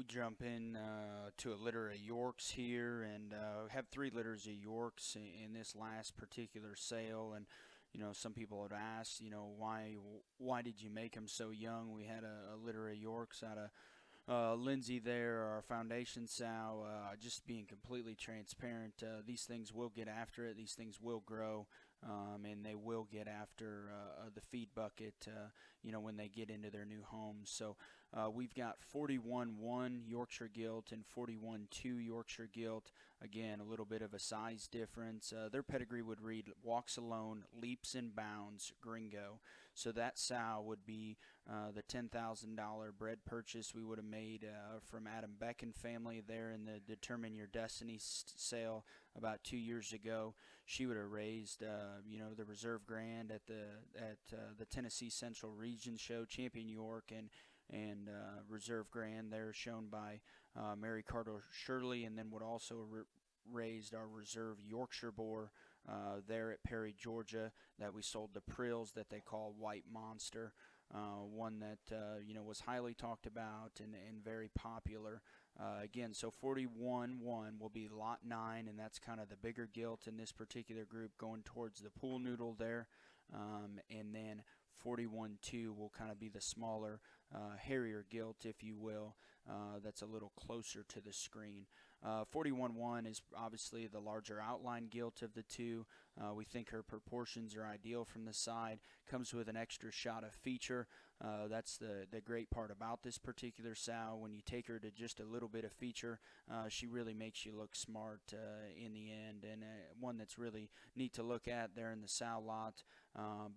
We jump in to a litter of Yorks here, and have 3 litters of Yorks in this last particular sale. And some people have asked, why did you make them so young? We had a litter of Yorks out of Lindsay there, our foundation sow. Just being completely transparent, these things will get after it. These things will grow, and they will get after the feed bucket, when they get into their new homes. So we've got 41-1 Yorkshire Gilt and 41-2 Yorkshire Gilt. Again, a little bit of a size difference. Their pedigree would read walks alone, leaps and bounds, gringo. So that sow would be the $10,000 bred purchase we would have made from Adam Beck and family there in the Determine Your Destiny sale about 2 years ago. She would have raised, the Reserve Grand at the Tennessee Central Region Show, Champion York and Reserve Grand there, shown by Mary Carter Shirley, and then would also raised our reserve Yorkshire boar there at Perry, Georgia, that we sold to Prills, that they call White Monster. One that was highly talked about and very popular. Again, so 41-1 will be lot 9, and that's kind of the bigger gilt in this particular group, going towards the pool noodle there. And then 41-2 will kind of be the smaller, hairier gilt, if you will, that's a little closer to the screen. 41-1 is obviously the larger outline gilt of the two. We think her proportions are ideal from the side. Comes with an extra shot of feature. That's the great part about this particular sow. When you take her to just a little bit of feature, she really makes you look smart in the end, and one that's really neat to look at there in the sow lot.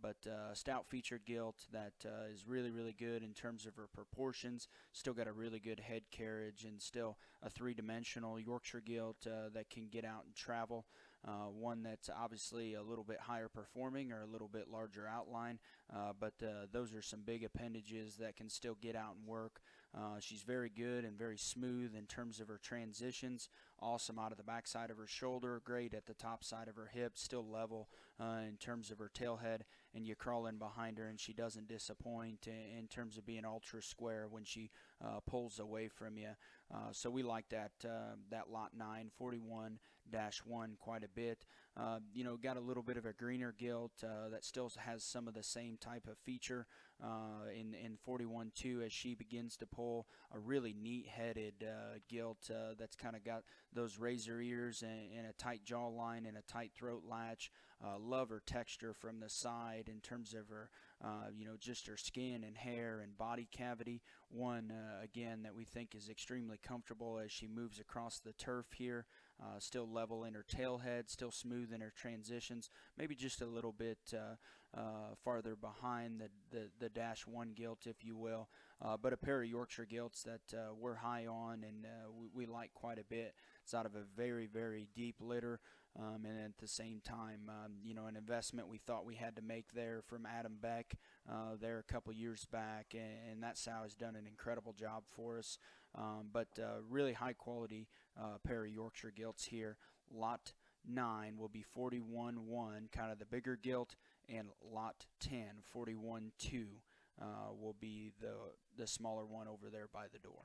But stout featured gilt that is really, really good in terms of her proportions. Still got a really good head carriage, and still a three-dimensional Yorkshire gilt that can get out and travel. One that's obviously a little bit higher performing or a little bit larger outline, but those are some big appendages that can still get out and work. She's very good and very smooth in terms of her transitions. Awesome out of the backside of her shoulder, great at the top side of her hip, still level in terms of her tailhead, and you crawl in behind her and she doesn't disappoint in terms of being ultra square when she pulls away from you. So we like that lot 9, 41-1 quite a bit. Got a little bit of a greener gilt that still has some of the same type of feature in 41-2 as she begins to pull. A really neat-headed gilt that's kind of got those razor ears and a tight jawline and a tight throat latch. Love her texture from the side in terms of her, just her skin and hair and body cavity. One, again, that we think is extremely comfortable as she moves across the turf here. Still level in her tailhead, still smooth in her transitions, maybe just a little bit farther behind the dash 1 gilt, if you will. But a pair of Yorkshire gilts that we're high on and we like quite a bit. It's out of a very, very deep litter, and at the same time, an investment we thought we had to make there from Adam Beck there a couple years back, and that sow has done an incredible job for us. But really high quality pair of Yorkshire gilts here. Lot 9 will be 41-1, kind of the bigger gilt, and lot 10, 41-2, will be the smaller one over there by the door.